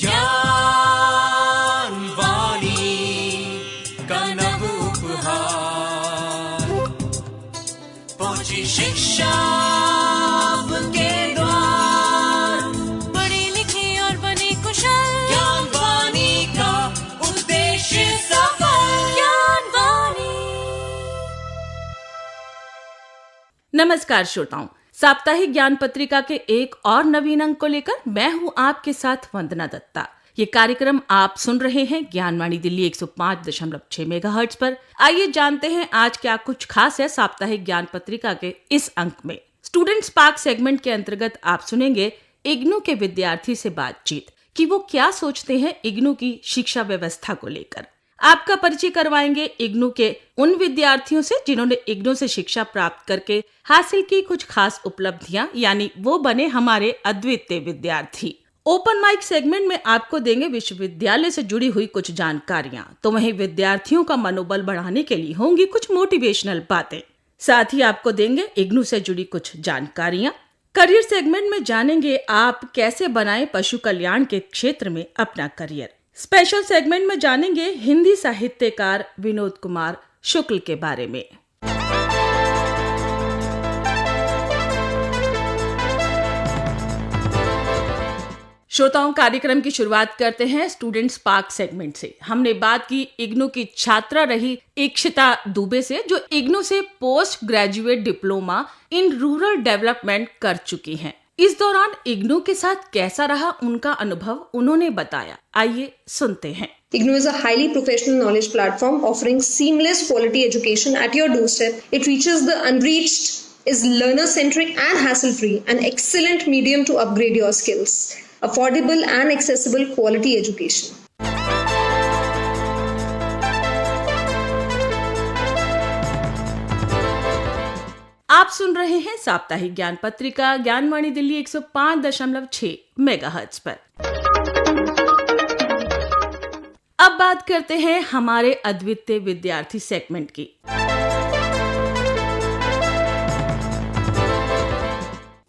ज्ञान वाणी का नव उपहार, पहुंची शिक्षा के द्वार, पढ़े लिखे और बने कुशल, ज्ञान वाणी का उद्देश्य सफल। ज्ञान वाणी। नमस्कार श्रोताओं, साप्ताहिक ज्ञान पत्रिका के एक और नवीन अंक को लेकर मैं हूं आपके साथ वंदना दत्ता। ये कार्यक्रम आप सुन रहे हैं ज्ञानवाणी दिल्ली 105.6 मेगाहर्ट्ज पर। आइए जानते हैं आज क्या कुछ खास है साप्ताहिक ज्ञान पत्रिका के इस अंक में। स्टूडेंट्स पार्क सेगमेंट के अंतर्गत आप सुनेंगे इग्नू के विद्यार्थी से बातचीत कि वो क्या सोचते हैं इग्नू की शिक्षा व्यवस्था को लेकर। आपका परिचय करवाएंगे इग्नू के उन विद्यार्थियों से जिन्होंने इग्नू से शिक्षा प्राप्त करके हासिल की कुछ खास उपलब्धियां, यानी वो बने हमारे अद्वितीय विद्यार्थी। ओपन माइक सेगमेंट में आपको देंगे विश्वविद्यालय से जुड़ी हुई कुछ जानकारियां, तो वहीं विद्यार्थियों का मनोबल बढ़ाने के लिए होंगी कुछ मोटिवेशनल बातें। साथ ही आपको देंगे इग्नू से जुड़ी कुछ जानकारियां। करियर सेगमेंट में जानेंगे आप कैसे बनाएं पशु कल्याण के क्षेत्र में अपना करियर। स्पेशल सेगमेंट में जानेंगे हिंदी साहित्यकार विनोद कुमार शुक्ल के बारे में। श्रोताओं, कार्यक्रम की शुरुआत करते हैं स्टूडेंट्स पार्क सेगमेंट से। हमने बात की इग्नू की छात्रा रही इक्षिता दुबे से, जो इग्नू से post graduate diploma in rural development कर चुकी हैं। इस दौरान इग्नू के साथ कैसा रहा उनका अनुभव, उन्होंने बताया। आइए सुनते हैं। IGNOU is a highly professional knowledge platform offering seamless quality education at your doorstep. It reaches the unreached, is learner-centric and hassle-free, an excellent medium to upgrade your skills. Affordable and accessible quality education. आप सुन रहे हैं साप्ताहिक ज्ञान पत्रिका Gyanvani Delhi 105.6 megahertz पर। अब बात करते हैं हमारे अद्वितीय विद्यार्थी सेगमेंट की।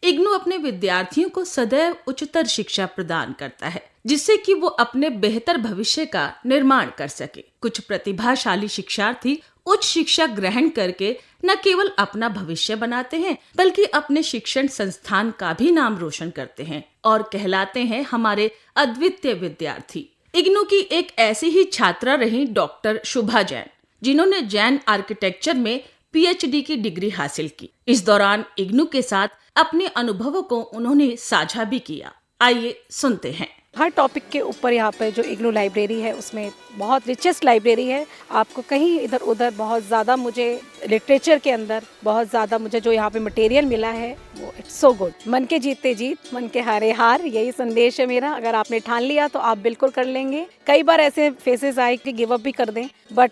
इग्नू अपने विद्यार्थियों को सदैव उच्चतर शिक्षा प्रदान करता है, जिससे कि वो अपने बेहतर भविष्य का निर्माण कर सके। कुछ प्रतिभाशाली शिक्षार्थी उच्च शिक्षा ग्रहण करके न केवल अपना भविष्य बनाते हैं, बल्कि अपने शिक्षण संस्थान का भी नाम रोशन करते हैं और कहलाते हैं हमारे अद्वितीय विद्यार्थी। इग्नू की एक ऐसी ही छात्रा रही डॉक्टर शुभा जैन, जिन्होंने जैन आर्किटेक्चर में PhD की डिग्री हासिल की। इस दौरान इग्नू के साथ अपने अनुभवों को उन्होंने साझा भी किया। आइए सुनते हैं। हर टॉपिक के ऊपर यहाँ पे जो इग्नू लाइब्रेरी है उसमें बहुत रिचेस्ट लाइब्रेरी है। आपको कहीं इधर उधर बहुत ज़्यादा, मुझे लिटरेचर के अंदर बहुत ज़्यादा मुझे जो यहाँ पे मटेरियल मिला है वो इट्स सो गुड। मन के जीते जीत, मन के हारे हार, यही संदेश है मेरा। अगर आपने ठान लिया तो आप बिल्कुल कर लेंगे। कई बार ऐसे फेसेस आए कि गिव अप भी कर दें, बट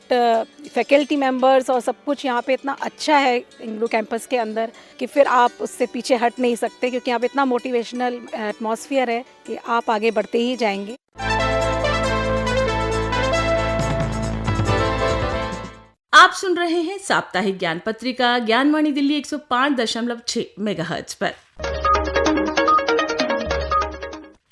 फैकल्टी मेंबर्स और सब कुछ यहाँ पे इतना अच्छा है इग्नू कैंपस के अंदर कि फिर आप उससे पीछे हट नहीं सकते, क्योंकि यहाँ पे इतना मोटिवेशनल एटमॉस्फेयर है कि आप आगे बढ़ते ही जाएंगे। आप सुन रहे हैं साप्ताहिक ज्ञान पत्रिका ज्ञानवाणी दिल्ली 105.6 मेगाहर्ट्ज पर।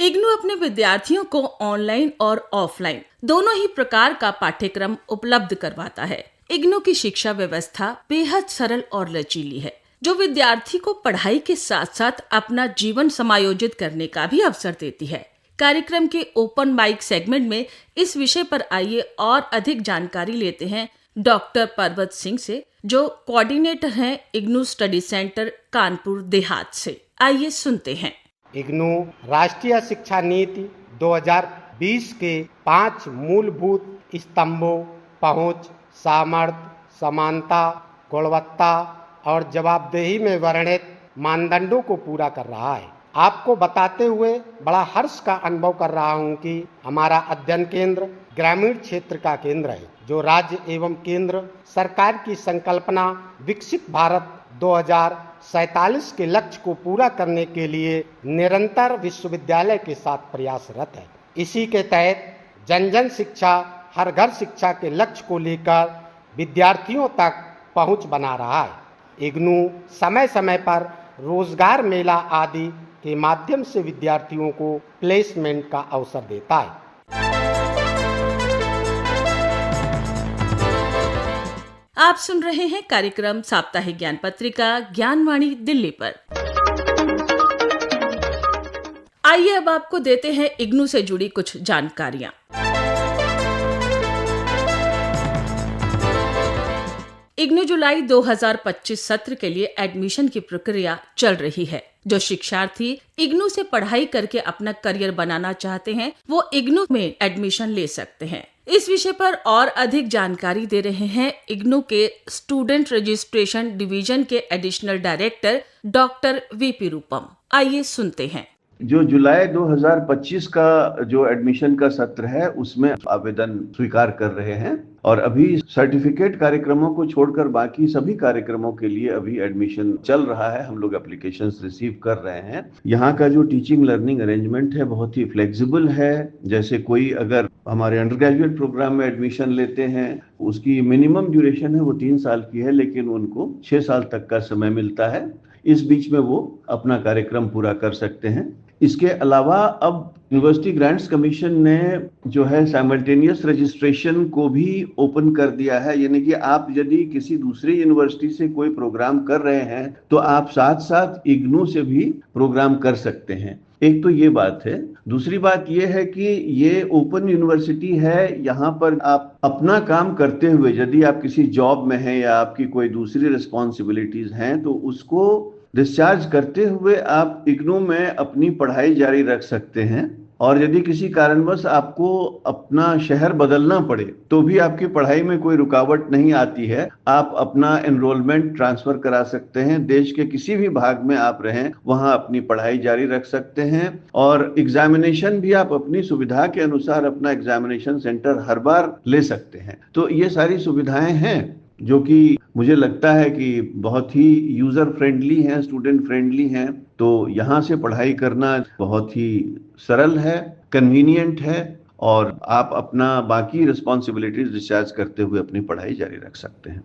इग्नू अपने विद्यार्थियों को ऑनलाइन और ऑफलाइन दोनों ही प्रकार का पाठ्यक्रम उपलब्ध करवाता है। इग्नू की शिक्षा व्यवस्था बेहद सरल और लचीली है, जो विद्यार्थी को पढ़ाई के साथ साथ अपना जीवन समायोजित करने का भी अवसर देती है। कार्यक्रम के ओपन माइक सेगमेंट में इस विषय पर आइए और अधिक जानकारी लेते हैं डॉक्टर पर्वत सिंह से, जो कोऑर्डिनेटर हैं इग्नू स्टडी सेंटर कानपुर देहात से। आइए सुनते हैं। इग्नू राष्ट्रीय शिक्षा नीति 2020 के 5 मूलभूत स्तंभों पहुंच, सामर्थ्य, समानता, गुणवत्ता और जवाबदेही में वर्णित मानदंडों को पूरा कर रहा है। आपको बताते हुए बड़ा हर्ष का अनुभव कर रहा हूं कि हमारा अध्ययन केंद्र ग्रामीण क्षेत्र का केंद्र है, जो राज्य एवं केंद्र सरकार की संकल्पना विकसित भारत 2047 के लक्ष्य को पूरा करने के लिए निरंतर विश्वविद्यालय के साथ प्रयासरत है। इसी के तहत जन जन शिक्षा हर घर शिक्षा के लक्ष्य को लेकर विद्यार्थियों तक पहुंच बना रहा है। इग्नू समय समय पर रोजगार मेला आदि के माध्यम से विद्यार्थियों को प्लेसमेंट का अवसर देता है। आप सुन रहे हैं कार्यक्रम साप्ताहिक ज्ञान पत्रिका ज्ञानवाणी दिल्ली पर। आइए अब आपको देते हैं इग्नू से जुड़ी कुछ जानकारियां। इग्नू जुलाई 2025 सत्र के लिए एडमिशन की प्रक्रिया चल रही है। जो शिक्षार्थी इग्नू से पढ़ाई करके अपना करियर बनाना चाहते हैं वो इग्नू में एडमिशन ले सकते हैं। इस विषय पर और अधिक जानकारी दे रहे हैं इग्नू के स्टूडेंट रजिस्ट्रेशन डिवीजन के एडिशनल डायरेक्टर डॉक्टर वीपी रूपम। आइए सुनते हैं। जो जुलाई 2025 का जो एडमिशन का सत्र है उसमें आवेदन स्वीकार कर रहे हैं और अभी सर्टिफिकेट कार्यक्रमों को छोड़कर बाकी सभी कार्यक्रमों के लिए अभी एडमिशन चल रहा है। हम लोग एप्लीकेशंस रिसीव कर रहे हैं। यहाँ का जो टीचिंग लर्निंग अरेंजमेंट है बहुत ही फ्लेक्सिबल है। जैसे कोई अगर हमारे अंडर ग्रेजुएट प्रोग्राम में एडमिशन लेते हैं उसकी मिनिमम ड्यूरेशन है वो 3 साल की है, लेकिन उनको 6 साल तक का समय मिलता है। इस बीच में वो अपना कार्यक्रम पूरा कर सकते हैं। इसके अलावा अब यूनिवर्सिटी ग्रांट्स कमीशन ने जो है साइमल्टेनियस रजिस्ट्रेशन को भी ओपन कर दिया है, यानी कि आप यदि किसी दूसरी यूनिवर्सिटी से कोई प्रोग्राम कर रहे हैं तो आप साथ साथ इग्नू से भी प्रोग्राम कर सकते हैं। एक तो ये बात है। दूसरी बात ये है कि ये ओपन यूनिवर्सिटी है। यहाँ पर आप अपना काम करते हुए यदि आप किसी जॉब में हैं या आपकी कोई दूसरी रिस्पॉन्सिबिलिटीज हैं तो उसको डिस्चार्ज करते हुए आप इग्नू में अपनी पढ़ाई जारी रख सकते हैं। और यदि किसी कारणवश आपको अपना शहर बदलना पड़े तो भी आपकी पढ़ाई में कोई रुकावट नहीं आती है। आप अपना एनरोलमेंट ट्रांसफर करा सकते हैं। देश के किसी भी भाग में आप रहें वहां अपनी पढ़ाई जारी रख सकते हैं। और एग्जामिनेशन भी आप अपनी सुविधा के अनुसार अपना एग्जामिनेशन सेंटर हर बार ले सकते हैं। तो ये सारी सुविधाएं हैं जो कि मुझे लगता है कि बहुत ही यूजर फ्रेंडली हैं, स्टूडेंट फ्रेंडली हैं। तो यहाँ से पढ़ाई करना बहुत ही सरल है, कन्वीनियंट है और आप अपना बाकी रिस्पॉन्सिबिलिटीज डिस्चार्ज करते हुए अपनी पढ़ाई जारी रख सकते हैं।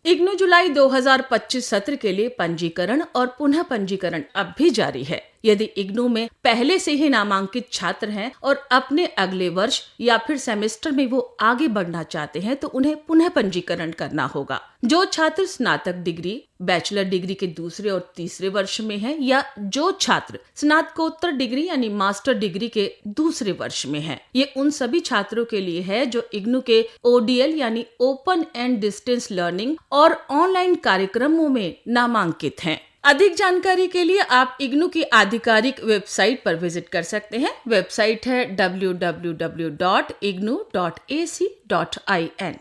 इग्नू जुलाई 2025 सत्र के लिए पंजीकरण और पुनः पंजीकरण अब भी जारी है। यदि इग्नू में पहले से ही नामांकित छात्र हैं और अपने अगले वर्ष या फिर सेमेस्टर में वो आगे बढ़ना चाहते हैं तो उन्हें पुनः पंजीकरण करना होगा। जो छात्र स्नातक डिग्री, बैचलर डिग्री के दूसरे और तीसरे वर्ष में हैं या जो छात्र स्नातकोत्तर डिग्री यानी मास्टर डिग्री के दूसरे वर्ष में हैं, ये उन सभी छात्रों के लिए है जो इग्नू के ODL यानी ओपन एंड डिस्टेंस लर्निंग और ऑनलाइन कार्यक्रमों में नामांकित हैं। अधिक जानकारी के लिए आप इग्नू की आधिकारिक वेबसाइट पर विजिट कर सकते हैं। वेबसाइट है www.ignu.ac.in।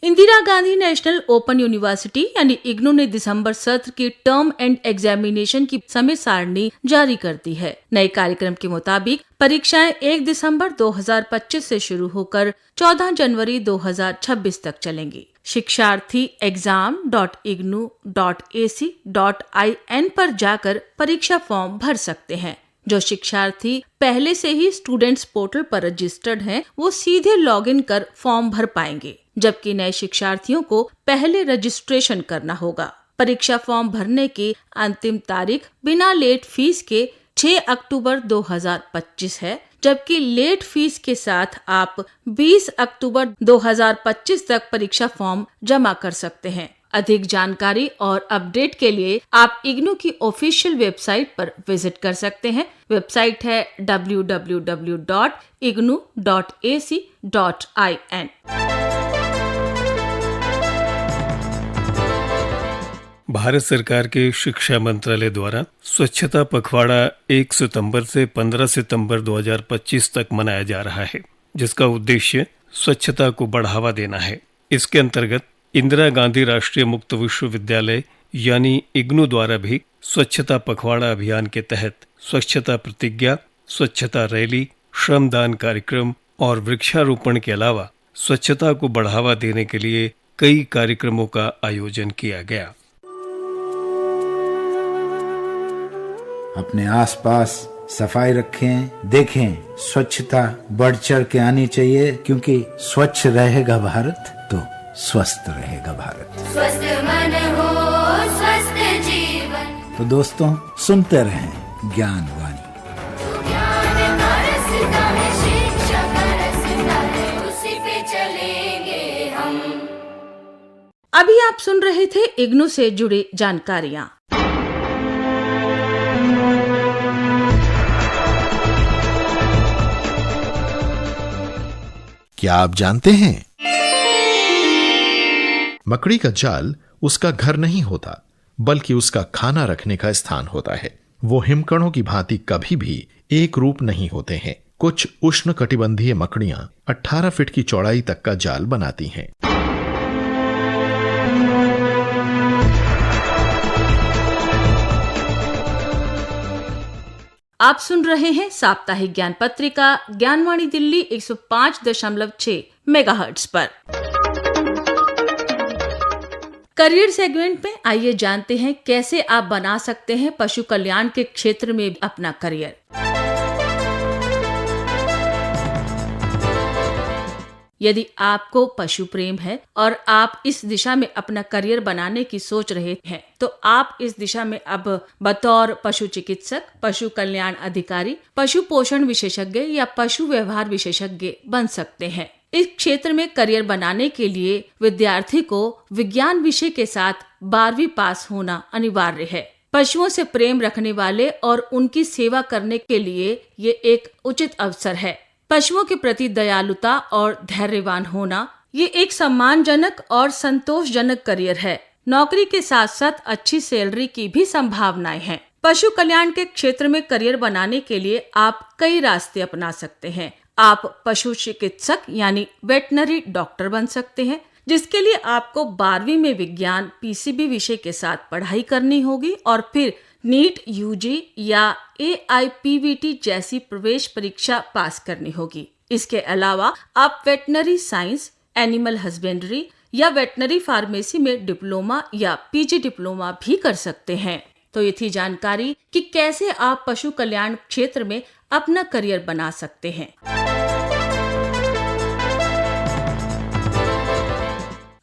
Indira Gandhi national open university यानी इग्नू ने दिसंबर सत्र की टर्म एंड एग्जामिनेशन की समय सारणी जारी कर दी है। नए कार्यक्रम के मुताबिक परीक्षाएं 1 दिसंबर 2025 से शुरू होकर 14 जनवरी 2026 तक चलेंगी। शिक्षार्थी exam.ignu.ac.in पर जाकर परीक्षा फॉर्म भर सकते हैं। जो शिक्षार्थी पहले से ही स्टूडेंट्स पोर्टल पर रजिस्टर्ड हैं, वो सीधे लॉगिन कर फॉर्म भर पाएंगे, जबकि नए शिक्षार्थियों को पहले रजिस्ट्रेशन करना होगा। परीक्षा फॉर्म भरने की अंतिम तारीख बिना लेट फीस के 6 अक्टूबर 2025 है, जबकि लेट फीस के साथ आप 20 अक्टूबर 2025 तक परीक्षा फॉर्म जमा कर सकते हैं। अधिक जानकारी और अपडेट के लिए आप इग्नू की ऑफिशियल वेबसाइट पर विजिट कर सकते हैं। वेबसाइट है www.ignu.ac.in। भारत सरकार के शिक्षा मंत्रालय द्वारा स्वच्छता पखवाड़ा 1 सितंबर से 15 सितंबर 2025 तक मनाया जा रहा है, जिसका उद्देश्य स्वच्छता को बढ़ावा देना है। इसके अंतर्गत इंदिरा गांधी राष्ट्रीय मुक्त विश्वविद्यालय यानी इग्नू द्वारा भी स्वच्छता पखवाड़ा अभियान के तहत स्वच्छता प्रतिज्ञा, स्वच्छता रैली, श्रमदान कार्यक्रम और वृक्षारोपण के अलावा स्वच्छता को बढ़ावा देने के लिए कई कार्यक्रमों का आयोजन किया गया। अपने आसपास सफाई रखें, देखें स्वच्छता बढ़ चढ़ के आनी चाहिए, क्योंकि स्वच्छ रहेगा भारत तो स्वस्थ रहेगा भारत। स्वस्थ मन हो स्वस्थ जीवन। तो दोस्तों सुनते रहें ज्ञान वाणी। ज्ञान का रास्ता है, शिक्षा का रास्ता है, उसी पे चलेंगे हम। अभी आप सुन रहे थे इग्नू से जुड़ी जानकारियां। क्या आप जानते हैं, मकड़ी का जाल उसका घर नहीं होता, बल्कि उसका खाना रखने का स्थान होता है। वो हिमकणों की भांति कभी भी एक रूप नहीं होते हैं। कुछ उष्णकटिबंधीय मकड़ियां 18 फीट की चौड़ाई तक का जाल बनाती हैं। आप सुन रहे हैं साप्ताहिक ज्ञान पत्रिका ज्ञानवाणी दिल्ली 105.6 मेगाहर्ट्ज पर। करियर सेगमेंट में आइए जानते हैं कैसे आप बना सकते हैं पशु कल्याण के क्षेत्र में अपना करियर। यदि आपको पशु प्रेम है और आप इस दिशा में अपना करियर बनाने की सोच रहे हैं, तो आप इस दिशा में अब बतौर पशु चिकित्सक, पशु कल्याण अधिकारी, पशु पोषण विशेषज्ञ या पशु व्यवहार विशेषज्ञ बन सकते हैं। इस क्षेत्र में करियर बनाने के लिए विद्यार्थी को विज्ञान विषय के साथ 12वीं पास होना अनिवार्य है। पशुओं से प्रेम रखने वाले और उनकी सेवा करने के लिए ये एक उचित अवसर है। पशुओं के प्रति दयालुता और धैर्यवान होना ये एक सम्मानजनक और संतोषजनक करियर है। नौकरी के साथ साथ अच्छी सैलरी की भी संभावनाएं हैं। पशु कल्याण के क्षेत्र में करियर बनाने के लिए आप कई रास्ते अपना सकते हैं। आप पशु चिकित्सक यानी वेटनरी डॉक्टर बन सकते हैं, जिसके लिए आपको 12वीं में विज्ञान पीसीबी विषय के साथ पढ़ाई करनी होगी और फिर नीट, यूजी या AIPVT जैसी प्रवेश परीक्षा पास करनी होगी। इसके अलावा आप वेटनरी साइंस, एनिमल हस्बेंड्री या वेटनरी फार्मेसी में डिप्लोमा या PG डिप्लोमा भी कर सकते हैं। तो ये थी जानकारी कि कैसे आप पशु कल्याण क्षेत्र में अपना करियर बना सकते हैं।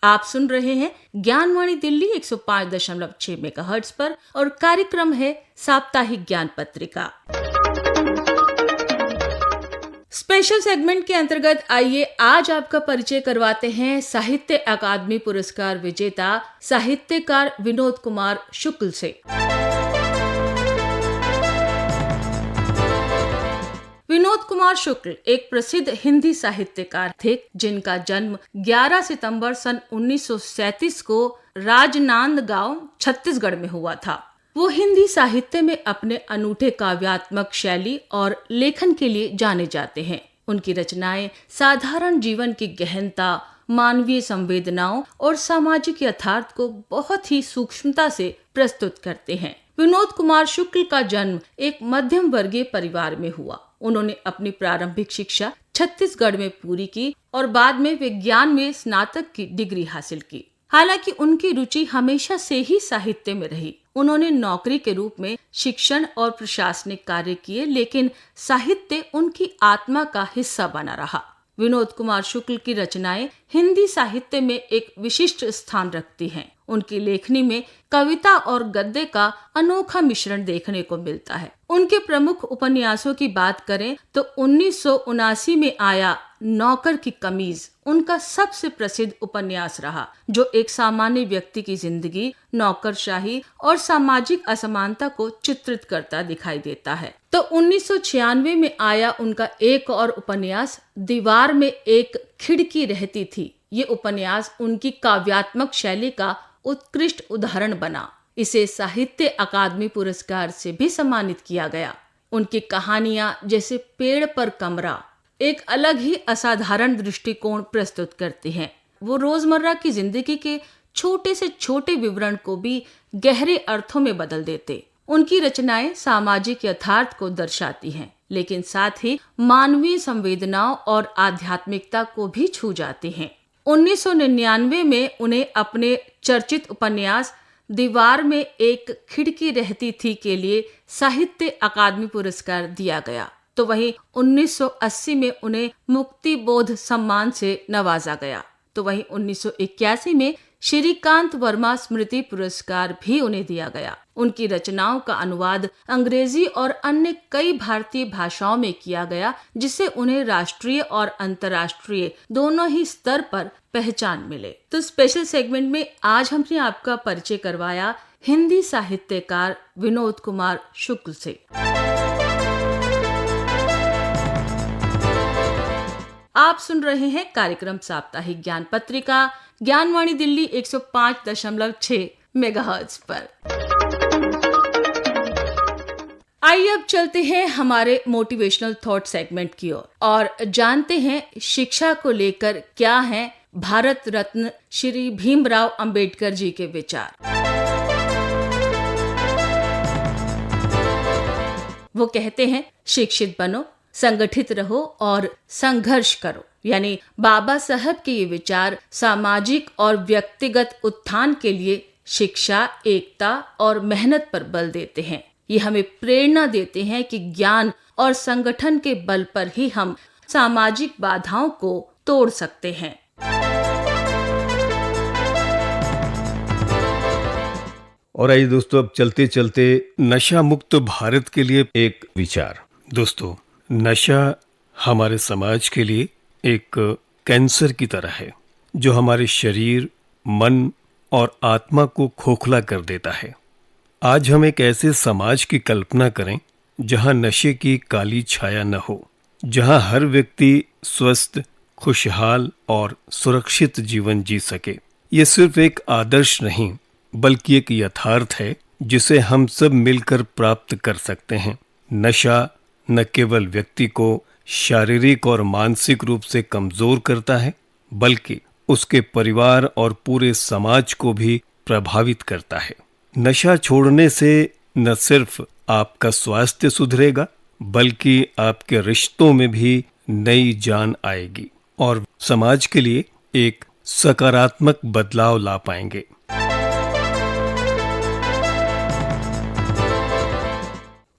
आप सुन रहे हैं ज्ञानवाणी दिल्ली 105.6 मेगाहर्ट्ज पर और कार्यक्रम है साप्ताहिक ज्ञान पत्रिका। स्पेशल सेगमेंट के अंतर्गत आइए आज आपका परिचय करवाते हैं साहित्य अकादमी पुरस्कार विजेता साहित्यकार विनोद कुमार शुक्ल से। विनोद कुमार शुक्ल एक प्रसिद्ध हिंदी साहित्यकार थे, जिनका जन्म 11 सितंबर सन 1937 को राजनांदगांव छत्तीसगढ़ में हुआ था। वो हिंदी साहित्य में अपने अनूठे काव्यात्मक शैली और लेखन के लिए जाने जाते हैं। उनकी रचनाएं साधारण जीवन की गहनता, मानवीय संवेदनाओं और सामाजिक यथार्थ को बहुत ही सूक्ष्मता से प्रस्तुत करते हैं। विनोद कुमार शुक्ल का जन्म एक मध्यम वर्गीय परिवार में हुआ। उन्होंने अपनी प्रारंभिक शिक्षा छत्तीसगढ़ में पूरी की और बाद में विज्ञान में स्नातक की डिग्री हासिल की। हालांकि उनकी रुचि हमेशा से ही साहित्य में रही। उन्होंने नौकरी के रूप में शिक्षण और प्रशासनिक कार्य किए, लेकिन साहित्य उनकी आत्मा का हिस्सा बना रहा। विनोद कुमार शुक्ल की रचनाएं हिंदी साहित्य में एक विशिष्ट स्थान रखती हैं। उनकी लेखनी में कविता और गद्य का अनोखा मिश्रण देखने को मिलता है। उनके प्रमुख उपन्यासों की बात करें तो 1979 में आया नौकर की कमीज उनका सबसे प्रसिद्ध उपन्यास रहा, जो एक सामान्य व्यक्ति की जिंदगी, नौकरशाही और सामाजिक असमानता को चित्रित करता दिखाई देता है। तो 1996 में आया उनका एक और उपन्यास दीवार में एक खिड़की रहती थी। ये उपन्यास उनकी काव्यात्मक शैली का उत्कृष्ट उदाहरण बना। इसे साहित्य अकादमी पुरस्कार से भी सम्मानित किया गया। उनकी कहानियां जैसे पेड़ पर कमरा एक अलग ही असाधारण दृष्टिकोण प्रस्तुत करती हैं। वो रोजमर्रा की जिंदगी के छोटे से छोटे विवरण को भी गहरे अर्थों में बदल देते। उनकी रचनाएं सामाजिक यथार्थ को दर्शाती हैं, लेकिन साथ ही मानवीय संवेदनाओं और आध्यात्मिकता को भी छू जाती हैं। 1999 में उन्हें अपने चर्चित उपन्यास दीवार में एक खिड़की रहती थी के लिए साहित्य अकादमी पुरस्कार दिया गया, तो वहीं 1980 में उन्हें मुक्ति बोध सम्मान से नवाजा गया। तो वहीं 1981 में श्रीकांत वर्मा स्मृति पुरस्कार भी उन्हें दिया गया। उनकी रचनाओं का अनुवाद अंग्रेजी और अन्य कई भारतीय भाषाओं में किया गया, जिससे उन्हें राष्ट्रीय और अंतर्राष्ट्रीय दोनों ही स्तर पर पहचान मिले। तो स्पेशल सेगमेंट में आज हमने आपका परिचय करवाया हिंदी साहित्यकार विनोद कुमार शुक्ल से। आप सुन रहे हैं कार्यक्रम साप्ताहिक ज्ञान पत्रिका ज्ञानवाणी दिल्ली 105.6 मेगाहर्ट्ज पर। आइए अब चलते हैं हमारे मोटिवेशनल थॉट सेगमेंट की ओर और जानते हैं शिक्षा को लेकर क्या हैं भारत रत्न श्री भीमराव अंबेडकर जी के विचार। वो कहते हैं, शिक्षित बनो, संगठित रहो और संघर्ष करो। यानी बाबा साहब के ये विचार सामाजिक और व्यक्तिगत उत्थान के लिए शिक्षा, एकता और मेहनत पर बल देते हैं। ये हमें प्रेरणा देते हैं कि ज्ञान और संगठन के बल पर ही हम सामाजिक बाधाओं को तोड़ सकते हैं। और आइए दोस्तों, अब चलते चलते नशा मुक्त भारत के लिए एक विचार। दोस्तों, नशा हमारे समाज के लिए एक कैंसर की तरह है जो हमारे शरीर, मन और आत्मा को खोखला कर देता है। आज हम एक ऐसे समाज की कल्पना करें जहां नशे की काली छाया न हो, जहां हर व्यक्ति स्वस्थ, खुशहाल और सुरक्षित जीवन जी सके। ये सिर्फ एक आदर्श नहीं बल्कि एक यथार्थ है जिसे हम सब मिलकर प्राप्त कर सकते हैं। नशा न केवल व्यक्ति को शारीरिक और मानसिक रूप से कमजोर करता है बल्कि उसके परिवार और पूरे समाज को भी प्रभावित करता है। नशा छोड़ने से न सिर्फ आपका स्वास्थ्य सुधरेगा बल्कि आपके रिश्तों में भी नई जान आएगी और समाज के लिए एक सकारात्मक बदलाव ला पाएंगे।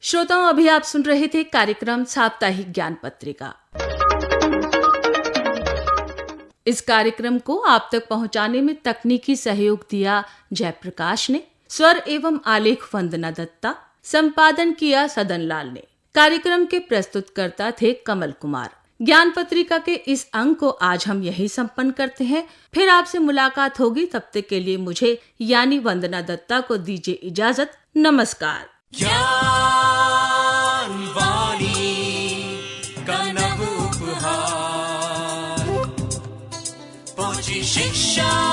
श्रोताओं, अभी आप सुन रहे थे कार्यक्रम साप्ताहिक ज्ञान पत्रिका। इस कार्यक्रम को आप तक पहुंचाने में तकनीकी सहयोग दिया जयप्रकाश ने, स्वर एवं आलेख वंदना दत्ता, संपादन किया सदन लाल ने। कार्यक्रम के प्रस्तुतकर्ता थे कमल कुमार। ज्ञान पत्रिका के इस अंक को आज हम यही संपन्न करते हैं। फिर आपसे मुलाकात होगी, तब तक के लिए मुझे यानी वंदना दत्ता को दीजिए इजाजत। नमस्कार। ज्ञान वाणी का नव उपहार, पहुंची शिक्षा